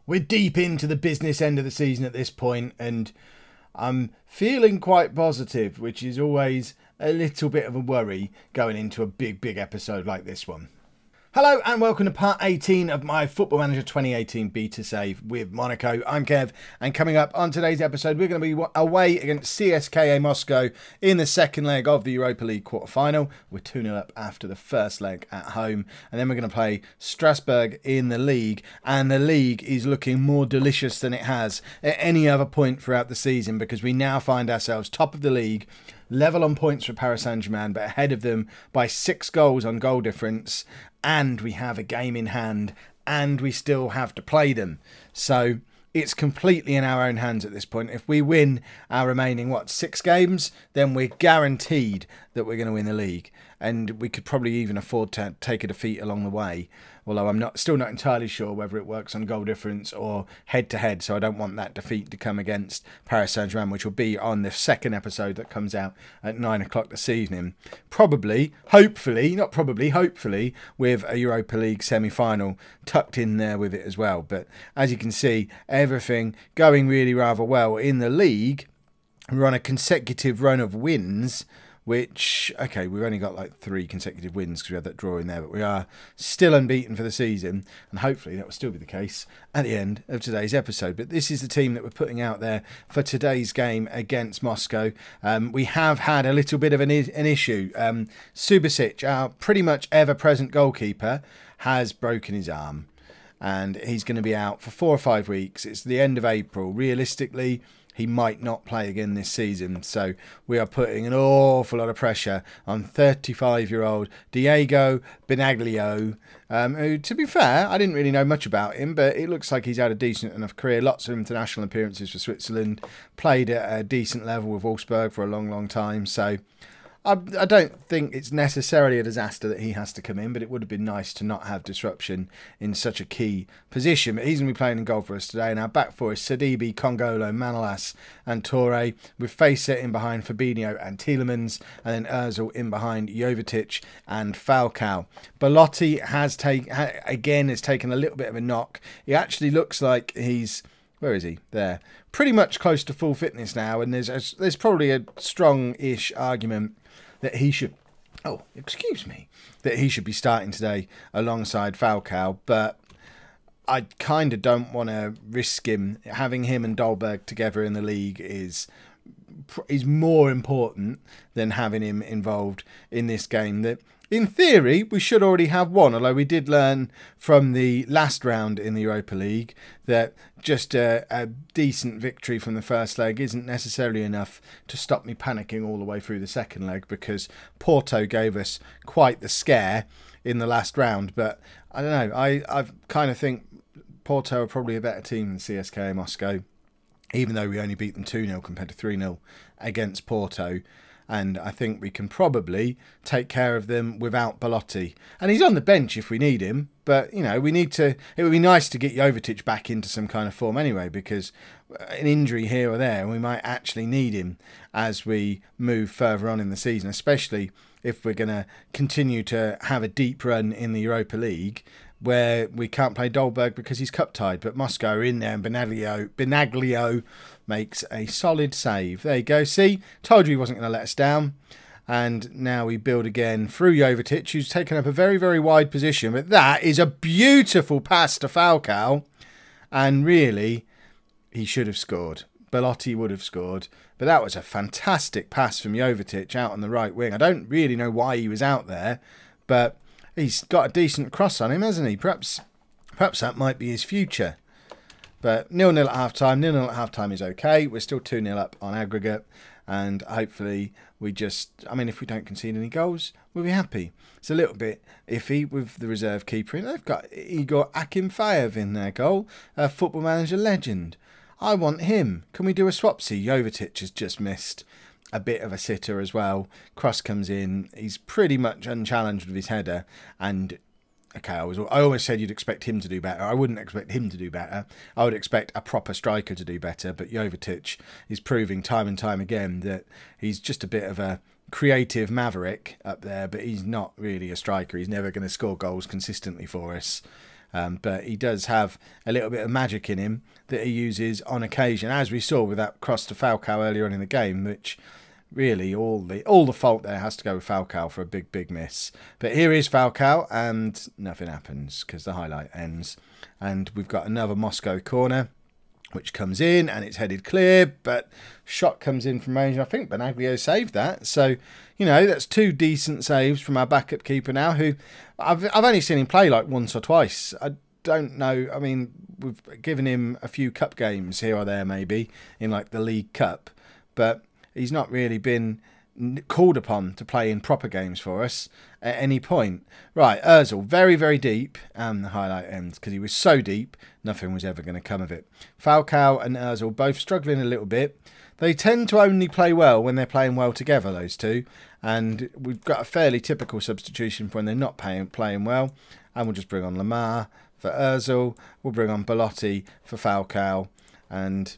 We're deep into the business end of the season at this point, and I'm feeling quite positive, which is always a little bit of a worry going into a big episode like this one. Hello and welcome to part 18 of my Football Manager 2018 beta save with Monaco. I'm Kev, and coming up on today's episode, we're going to be away against CSKA Moscow in the second leg of the Europa League quarter-final. We're 2-0 up after the first leg at home, and then we're going to play Strasbourg in the Ligue, and the Ligue is looking more delicious than it has at any other point throughout the season, because we now find ourselves top of the league, level on points for Paris Saint-Germain, but ahead of them by 6 goals on goal difference, and we have a game in hand, and we still have to play them. So it's completely in our own hands at this point. If we win our remaining, 6 games, then we're guaranteed that we're going to win the league. And we could probably even afford to take a defeat along the way. Although I'm still not entirely sure whether it works on goal difference or head-to-head. So I don't want that defeat to come against Paris Saint-Germain, which will be on the second episode that comes out at 9 o'clock this evening. Probably, hopefully, not probably, hopefully, with a Europa League semi-final tucked in there with it as well. But as you can see, everything going really rather well in the league. We're on a consecutive run of wins, which, okay, we've only got like 3 consecutive wins because we had that draw in there, but we are still unbeaten for the season, and hopefully that will still be the case at the end of today's episode. But this is the team that we're putting out there for today's game against Moscow. We have had a little bit of an issue. Subasic, our pretty much ever-present goalkeeper, has broken his arm, and he's going to be out for 4 or 5 weeks. It's the end of April. Realistically, he might not play again this season, so we are putting an awful lot of pressure on 35-year-old Diego Benaglio, who, to be fair, I didn't really know much about him, but it looks like he's had a decent enough career. Lots of international appearances for Switzerland, played at a decent level with Wolfsburg for a long time, so I don't think it's necessarily a disaster that he has to come in, but it would have been nice to not have disruption in such a key position. But he's going to be playing in goal for us today. And our back four is Sidibe, Congolo, Manolas and Toure, with Facer in behind Fabinho and Tielemans, and then Ozil in behind Jovetic and Falcao. Belotti has taken a little bit of a knock. He actually looks like he's... Where is he? There. Pretty much close to full fitness now, and there's probably a strong-ish argument that he should... Oh, excuse me. That he should be starting today alongside Falcao, but I kind of don't want to risk him. Having him and Dolberg together in the league is more important than having him involved in this game that, in theory, we should already have won, although we did learn from the last round in the Europa League that just a decent victory from the first leg isn't necessarily enough to stop me panicking all the way through the second leg, because Porto gave us quite the scare in the last round. But I don't know, I kind of think Porto are probably a better team than CSKA Moscow, even though we only beat them 2-0 compared to 3-0 against Porto. And I think we can probably take care of them without Belotti. And he's on the bench if we need him. But, you know, we need to... It would be nice to get Jovetic back into some kind of form anyway, because an injury here or there, we might actually need him as we move further on in the season, especially if we're going to continue to have a deep run in the Europa League, where we can't play Dolberg because he's cup-tied. But Moscow are in there, and Benaglio makes a solid save. There you go. See? Told you he wasn't going to let us down. And now we build again through Jovetic, who's taken up a very wide position. But that is a beautiful pass to Falcao. And really, he should have scored. Belotti would have scored. But that was a fantastic pass from Jovetic out on the right wing. I don't really know why he was out there, but he's got a decent cross on him, hasn't he? Perhaps that might be his future. But 0-0 at half-time. 0-0 at half-time is okay. We're still 2-0 up on aggregate. And hopefully we just... I mean, if we don't concede any goals, we'll be happy. It's a little bit iffy with the reserve keeper. And they've got Igor Akinfeev in their goal. A Football Manager legend. I want him. Can we do a swapsy? Jovetic has just missed a bit of a sitter as well. Cross comes in. He's pretty much unchallenged with his header. And... okay, I always said you'd expect him to do better. I wouldn't expect him to do better. I would expect a proper striker to do better. But Jovetic is proving time and time again that he's just a bit of a creative maverick up there. But he's not really a striker. He's never going to score goals consistently for us. But he does have a little bit of magic in him that he uses on occasion, as we saw with that cross to Falcao earlier on in the game, which really all the fault there has to go with Falcao for a big miss. But here is Falcao, and nothing happens because the highlight ends. And we've got another Moscow corner, which comes in, and it's headed clear, but shot comes in from range. I think Benaglio saved that. So, you know, that's 2 decent saves from our backup keeper now, who I've only seen him play like once or twice. I don't know. I mean, we've given him a few cup games here or there, maybe, in like the League Cup, but he's not really been called upon to play in proper games for us at any point. Right, Ozil, very deep, and the highlight ends because he was so deep, nothing was ever going to come of it. Falcao and Ozil both struggling a little bit. They tend to only play well when they're playing well together, those two, and we've got a fairly typical substitution for when they're not playing well, and we'll just bring on Lamar for Ozil, we'll bring on Belotti for Falcao, and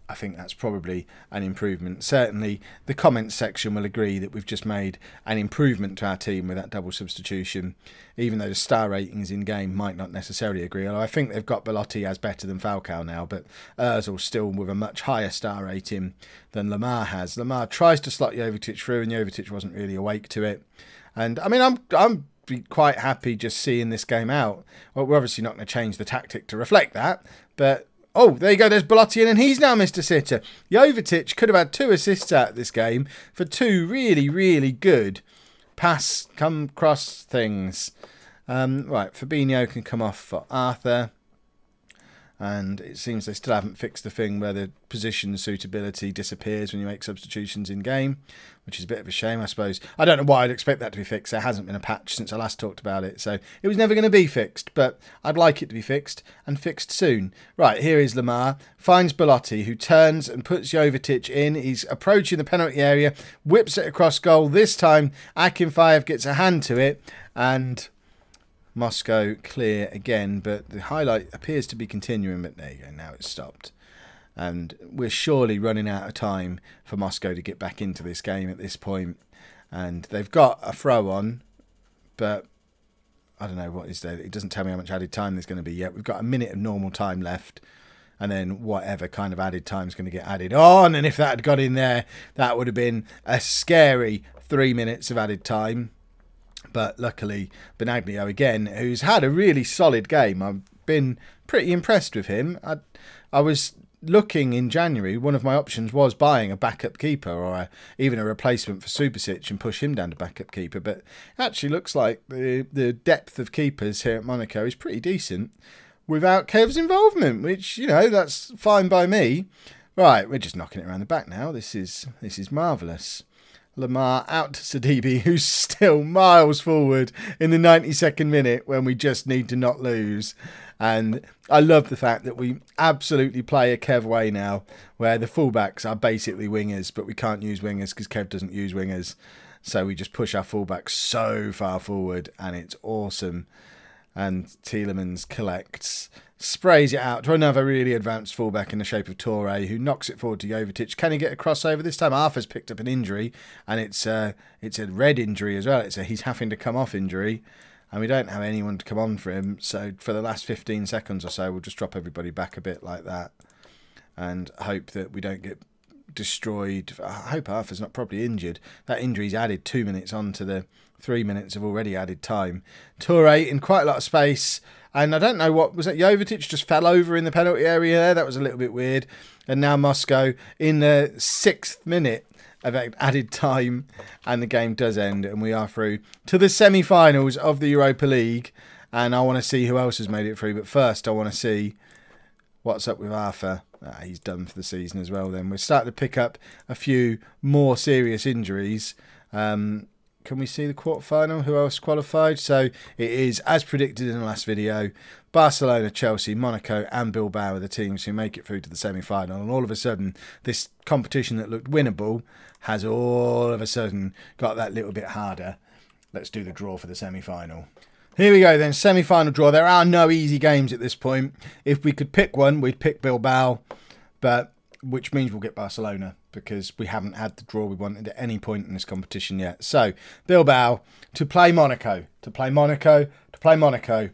I think that's probably an improvement. Certainly, the comments section will agree that we've just made an improvement to our team with that double substitution, even though the star ratings in game might not necessarily agree. Although I think they've got Belotti as better than Falcao now, but Ozil still with a much higher star rating than Lamar has. Lamar tries to slot Jovetic through, and Jovetic wasn't really awake to it. And I mean, I'm quite happy just seeing this game out. Well, we're obviously not going to change the tactic to reflect that, but oh, there you go, there's Belotti in, and he's now Mr. Sitter. Jovetic could have had 2 assists out of this game for 2 really good pass come cross things. Right, Fabinho can come off for Arthur. And it seems they still haven't fixed the thing where the position suitability disappears when you make substitutions in game, which is a bit of a shame, I suppose. I don't know why I'd expect that to be fixed. There hasn't been a patch since I last talked about it, so it was never going to be fixed, but I'd like it to be fixed, and fixed soon. Right, here is Lamar, finds Belotti, who turns and puts Jovetic in. He's approaching the penalty area, whips it across goal. This time, Akinfeev gets a hand to it, and Moscow clear again, but the highlight appears to be continuing, but there you go, now it's stopped. And we're surely running out of time for Moscow to get back into this game at this point. And they've got a throw on, but I don't know what is there. It doesn't tell me how much added time there's going to be yet. We've got a minute of normal time left, and then whatever kind of added time is going to get added on. And if that had got in there, that would have been a scary 3 minutes of added time. But luckily, Benaglio again, who's had a really solid game. I've been pretty impressed with him. I was looking in January, one of my options was buying a backup keeper or even a replacement for Subasic and push him down to backup keeper. But it actually looks like the depth of keepers here at Monaco is pretty decent without Kev's involvement, which, you know, that's fine by me. Right, we're just knocking it around the back now. This is marvellous. Lamar out to Sidibe, who's still miles forward in the 92nd minute when we just need to not lose. And I love the fact that we absolutely play a Kev way now, where the fullbacks are basically wingers, but we can't use wingers because Kev doesn't use wingers. So we just push our fullbacks so far forward, and it's awesome. And Tielemans collects, sprays it out to another really advanced fullback in the shape of Toure, who knocks it forward to Jovetic. Can he get a crossover this time? Arthur's picked up an injury, and it's a red injury as well. He's having to come off injury, and we don't have anyone to come on for him. So for the last 15 seconds or so, we'll just drop everybody back a bit like that, and hope that we don't get destroyed. I hope Arthur's not properly injured. That injury's added 2 minutes onto the 3 minutes of already added time. Toure in quite a lot of space, and I don't know what was that. Jovetic just fell over in the penalty area there. That was a little bit weird. And now Moscow in the 6th minute of added time, and the game does end, and we are through to the semi-finals of the Europa League. And I want to see who else has made it through, but first I want to see what's up with Arthur. He's done for the season as well. Then we're starting to pick up a few more serious injuries. Can we see the quarterfinal? Who else qualified? So it is, as predicted in the last video, Barcelona, Chelsea, Monaco and Bilbao are the teams who make it through to the semi-final. And all of a sudden, this competition that looked winnable has all of a sudden got that little bit harder. Let's do the draw for the semi-final. Here we go then, semi-final draw. There are no easy games at this point. If we could pick one, we'd pick Bilbao, but which means we'll get Barcelona, because we haven't had the draw we wanted at any point in this competition yet. So, Bilbao to play Monaco, to play Monaco, to play Monaco.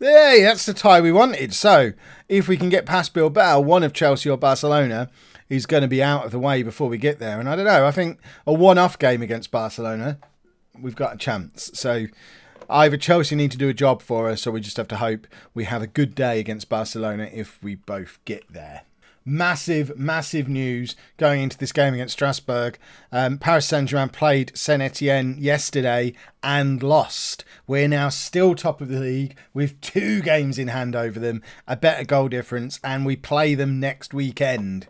Hey, that's the tie we wanted. So, if we can get past Bilbao, one of Chelsea or Barcelona is going to be out of the way before we get there. And I don't know, I think a one-off game against Barcelona, we've got a chance. So, either Chelsea need to do a job for us, or we just have to hope we have a good day against Barcelona if we both get there. Massive, massive news going into this game against Strasbourg. Paris Saint-Germain played Saint-Etienne yesterday and lost. We're now still top of the league with 2 games in hand over them, a better goal difference, and we play them next weekend,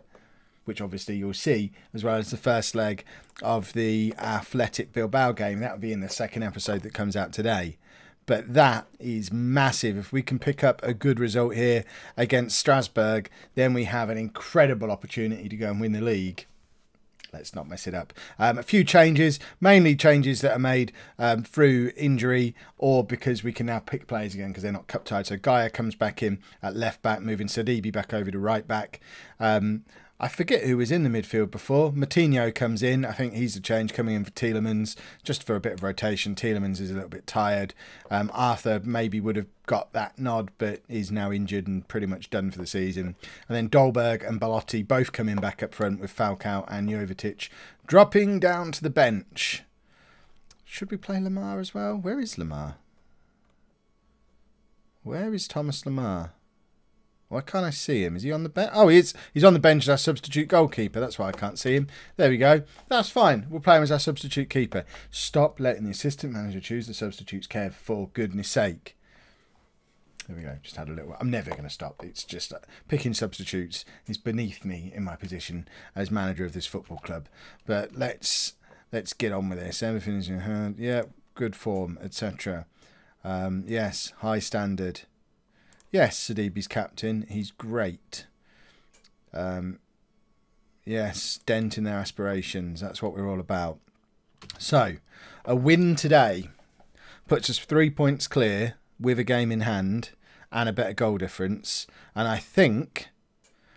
which obviously you'll see, as well as the first leg of the Athletic Bilbao game. That will be in the second episode that comes out today. But that is massive. If we can pick up a good result here against Strasbourg, then we have an incredible opportunity to go and win the league. Let's not mess it up. A few changes, mainly changes that are made through injury or because we can now pick players again because they're not cup tied. So Gaia comes back in at left back, moving Sadibi back over to right back. I forget who was in the midfield before. Moutinho comes in. I think he's the change, coming in for Tielemans, just for a bit of rotation. Tielemans is a little bit tired. Arthur maybe would have got that nod, but is now injured and pretty much done for the season. And then Dolberg and Belotti both coming back up front, with Falcao and Jovetic dropping down to the bench. Should we play Lamar as well? Where is Lamar? Where is Thomas Lamar? Why can't I see him? Is he on the bench? Oh, he's on the bench as our substitute goalkeeper. That's why I can't see him. There we go. That's fine. We'll play him as our substitute keeper. Stop letting the assistant manager choose the substitutes, Kev, for goodness sake. There we go. Just had a little... I'm never going to stop. It's just picking substitutes is beneath me in my position as manager of this football club. But let's get on with this. Everything is in hand. Yeah, good form, etc. Yes, high standard. Yes, Sadibi's captain. He's great. Yes, dent in their aspirations. That's what we're all about. So, a win today puts us 3 points clear with a game in hand and a better goal difference. And I think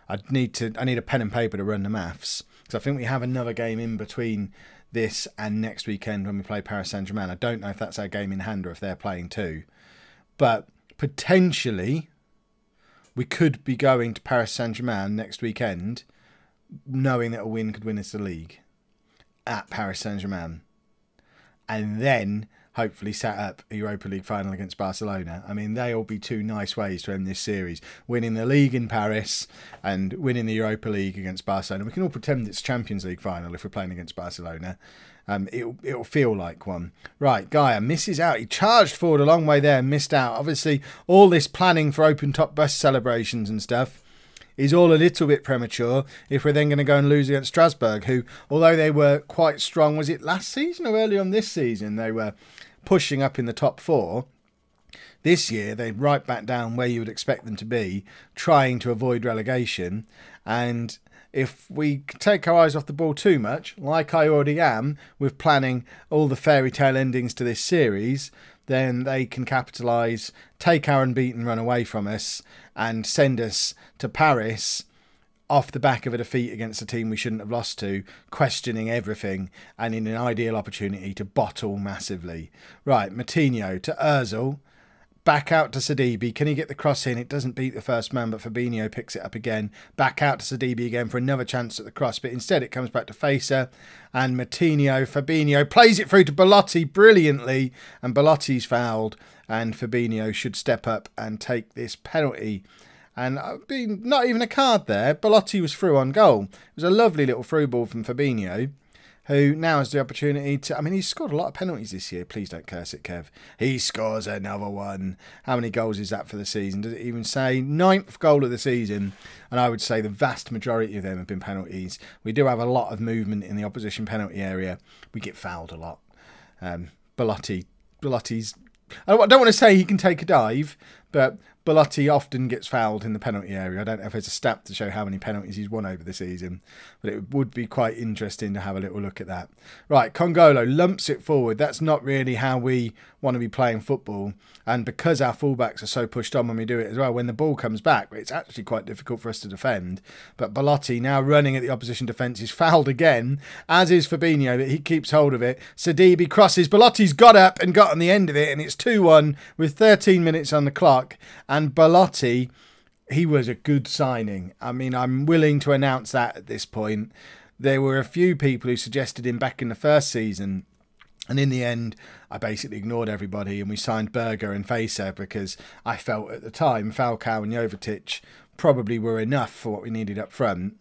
I need a pen and paper to run the maths, because I think we have another game in between this and next weekend when we play Paris Saint-Germain. I don't know if that's our game in hand or if they're playing too. But potentially, we could be going to Paris Saint-Germain next weekend knowing that a win could win us the league at Paris Saint-Germain. And then hopefully set up a Europa League final against Barcelona. I mean, they'll be 2 nice ways to end this series. Winning the league in Paris and winning the Europa League against Barcelona. We can all pretend it's Champions League final if we're playing against Barcelona. It'll feel like one. Right, Gaia misses out. He charged forward a long way there and missed out. Obviously, all this planning for open top bus celebrations and stuff is all a little bit premature if we're then going to go and lose against Strasbourg, who, although they were quite strong, was it last season or early on this season, they were pushing up in the top 4. This year, they're right back down where you would expect them to be, trying to avoid relegation. And if we take our eyes off the ball too much, like I already am, with planning all the fairy tale endings to this series, then they can capitalise, take our unbeaten run away from us, and send us to Paris off the back of a defeat against a team we shouldn't have lost to, questioning everything, and in an ideal opportunity to bottle massively. Right, Moutinho to Ozil. Back out to Sadibi. Can he get the cross in? It doesn't beat the first man, but Fabinho picks it up again. Back out to Sadibi again for another chance at the cross, but instead it comes back to Facer. And Moutinho, Fabinho plays it through to Belotti brilliantly, and Belotti's fouled, and Fabinho should step up and take this penalty. And not even a card there. Belotti was through on goal. It was a lovely little through ball from Fabinho, who now has the opportunity to... I mean, he's scored a lot of penalties this year. Please don't curse it, Kev. He scores another one. How many goals is that for the season? Does it even say? 9th goal of the season. And I would say the vast majority of them have been penalties. We do have a lot of movement in the opposition penalty area. We get fouled a lot. Belotti's... I don't want to say he can take a dive, but Belotti often gets fouled in the penalty area. I don't know if there's a stat to show how many penalties he's won over the season, but it would be quite interesting to have a little look at that. Right, Congolo lumps it forward. That's not really how we want to be playing football. And because our fullbacks are so pushed on when we do it as well, when the ball comes back, it's actually quite difficult for us to defend. But Belotti, now running at the opposition defence, is fouled again, as is Fabinho, but he keeps hold of it. Sidibe crosses. Belotti's got up and got on the end of it, and it's 2-1 with 13 minutes on the clock. And Belotti, he was a good signing. I mean, I'm willing to announce that at this point. There were a few people who suggested him back in the first season, and in the end, I basically ignored everybody and we signed Berger and Facer because I felt at the time Falcao and Jovetic probably were enough for what we needed up front.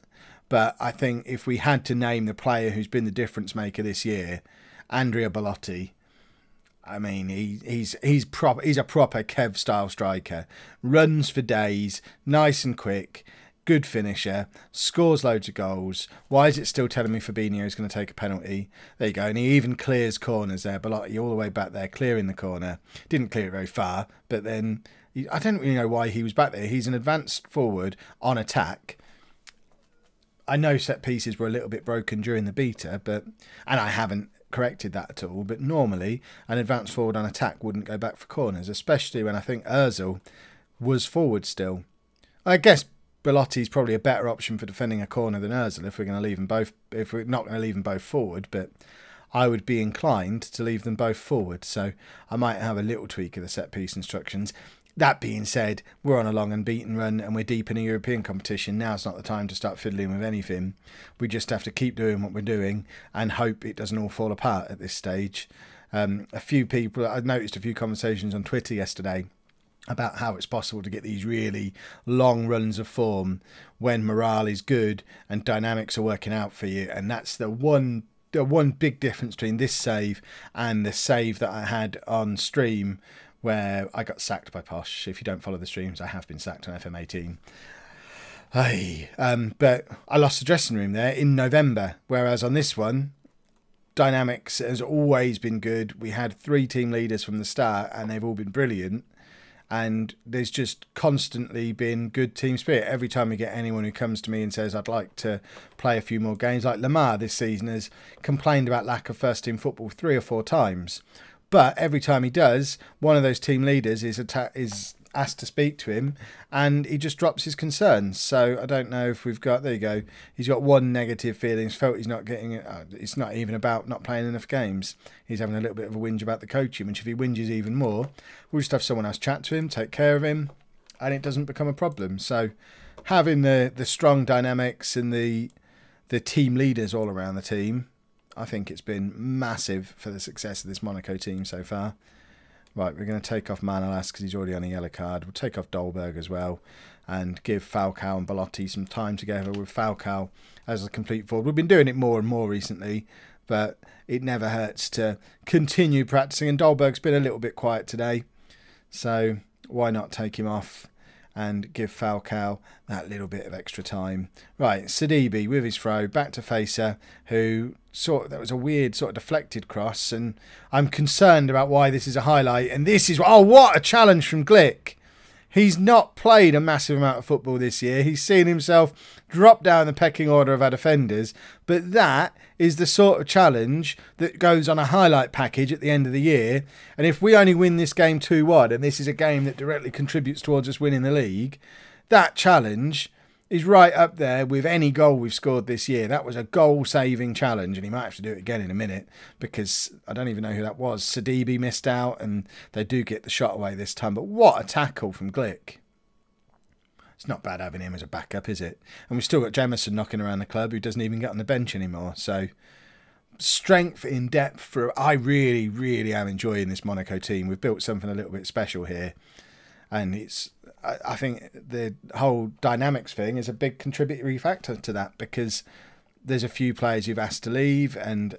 But I think if we had to name the player who's been the difference maker this year, Andrea Belotti, I mean, he's a proper Kev style striker. Runs for days, nice and quick, good finisher, scores loads of goals. Why is it still telling me Fabinho is going to take a penalty? There you go. And he even clears corners there. Belotti all the way back there, clearing the corner. Didn't clear it very far, but then I don't really know why he was back there. He's an advanced forward on attack. I know set pieces were a little bit broken during the beta, and I haven't corrected that at all, but normally an advanced forward on attack wouldn't go back for corners, especially when I think Ozil was forward still. I guess Belotti's probably a better option for defending a corner than Ozil if we're going to leave them both, if we're not going to leave them both forward, but I would be inclined to leave them both forward, so I might have a little tweak of the set piece instructions. That being said, we're on a long unbeaten run and we're deep in a European competition. Now's not the time to start fiddling with anything. We just have to keep doing what we're doing and hope it doesn't all fall apart at this stage. A few people, I noticed a few conversations on Twitter yesterday about how it's possible to get these really long runs of form when morale is good and dynamics are working out for you. And that's the one big difference between this save and the save that I had on stream, where I got sacked by Posh. If you don't follow the streams, I have been sacked on FM18. But I lost the dressing room there in November, whereas on this one, dynamics has always been good. We had 3 team leaders from the start, and they've all been brilliant. And there's just constantly been good team spirit. Every time we get anyone who comes to me and says, I'd like to play a few more games, like Lamar this season has complained about lack of first team football 3 or 4 times. But every time he does, one of those team leaders is asked to speak to him, and he just drops his concerns. So I don't know if we've got... There you go. He's got one negative feeling. He's felt he's not getting... it's not even about not playing enough games. He's having a little bit of a whinge about the coaching, which if he whinges even more, we'll just have someone else chat to him, take care of him, and it doesn't become a problem. So having the strong dynamics and the team leaders all around the team, I think it's been massive for the success of this Monaco team so far. Right, we're going to take off Manolas because he's already on a yellow card. We'll take off Dolberg as well and give Falcao and Belotti some time together with Falcao as a complete forward. We've been doing it more and more recently, but it never hurts to continue practicing. And Dolberg's been a little bit quiet today, so why not take him off and give Falcao that little bit of extra time. Right, Sidibe with his throw back to Facer, who that was a weird sort of deflected cross, and I'm concerned about why this is a highlight. And this is, oh, what a challenge from Glick. He's not played a massive amount of football this year. He's seen himself drop down the pecking order of our defenders. But that is the sort of challenge that goes on a highlight package at the end of the year. And if we only win this game 2-1, and this is a game that directly contributes towards us winning the league, that challenge is right up there with any goal we've scored this year. That was a goal-saving challenge, and he might have to do it again in a minute because I don't even know who that was. Sidibe missed out, and they do get the shot away this time. But what a tackle from Glick. It's not bad having him as a backup, is it? And we've still got Jemison knocking around the club who doesn't even get on the bench anymore. So strength in depth. I really, really am enjoying this Monaco team. We've built something a little bit special here. And I think the whole dynamics thing is a big contributory factor to that, because there's a few players who've asked to leave and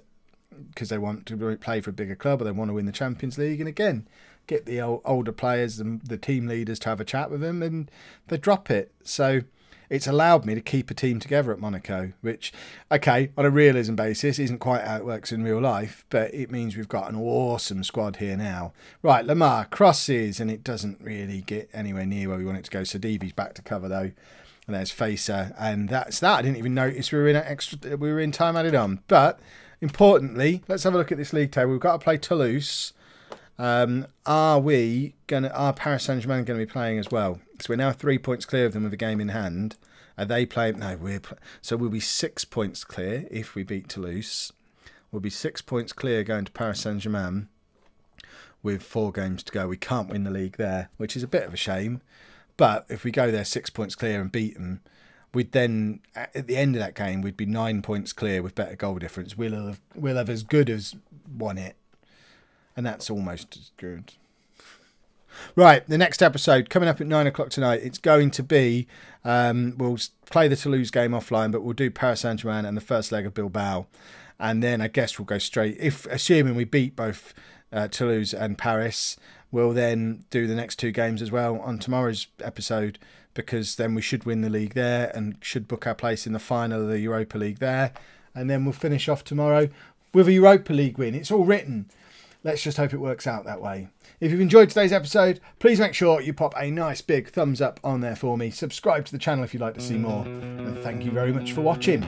because they want to play for a bigger club or they want to win the Champions League. And again, get the older players and the team leaders to have a chat with them, and they drop it. So it's allowed me to keep a team together at Monaco, which, okay, on a realism basis, isn't quite how it works in real life, but it means we've got an awesome squad here now. Right, Lamar crosses, and it doesn't really get anywhere near where we want it to go. So Sadibi's back to cover, though. And there's Facer, and that's that. I didn't even notice we were in time added on. But importantly, let's have a look at this league table. We've got to play Toulouse. Are Paris Saint-Germain going to be playing as well? So we're now 3 points clear of them with a game in hand. Are they playing? No, so we'll be 6 points clear if we beat Toulouse. We'll be 6 points clear going to Paris Saint-Germain with 4 games to go. We can't win the league there, which is a bit of a shame. But if we go there 6 points clear and beat them, we'd then, at the end of that game, we'd be 9 points clear with better goal difference. We'll have as good as won it. And that's almost as good. Right, the next episode coming up at 9 o'clock tonight. It's going to be, we'll play the Toulouse game offline, but we'll do Paris Saint-Germain and the first leg of Bilbao. And then I guess we'll go straight, assuming we beat both Toulouse and Paris, we'll then do the next 2 games as well on tomorrow's episode, because then we should win the league there and should book our place in the final of the Europa League there. And then we'll finish off tomorrow with a Europa League win. It's all written. Let's just hope it works out that way. If you've enjoyed today's episode, please make sure you pop a nice big thumbs up on there for me. Subscribe to the channel if you'd like to see more. And thank you very much for watching.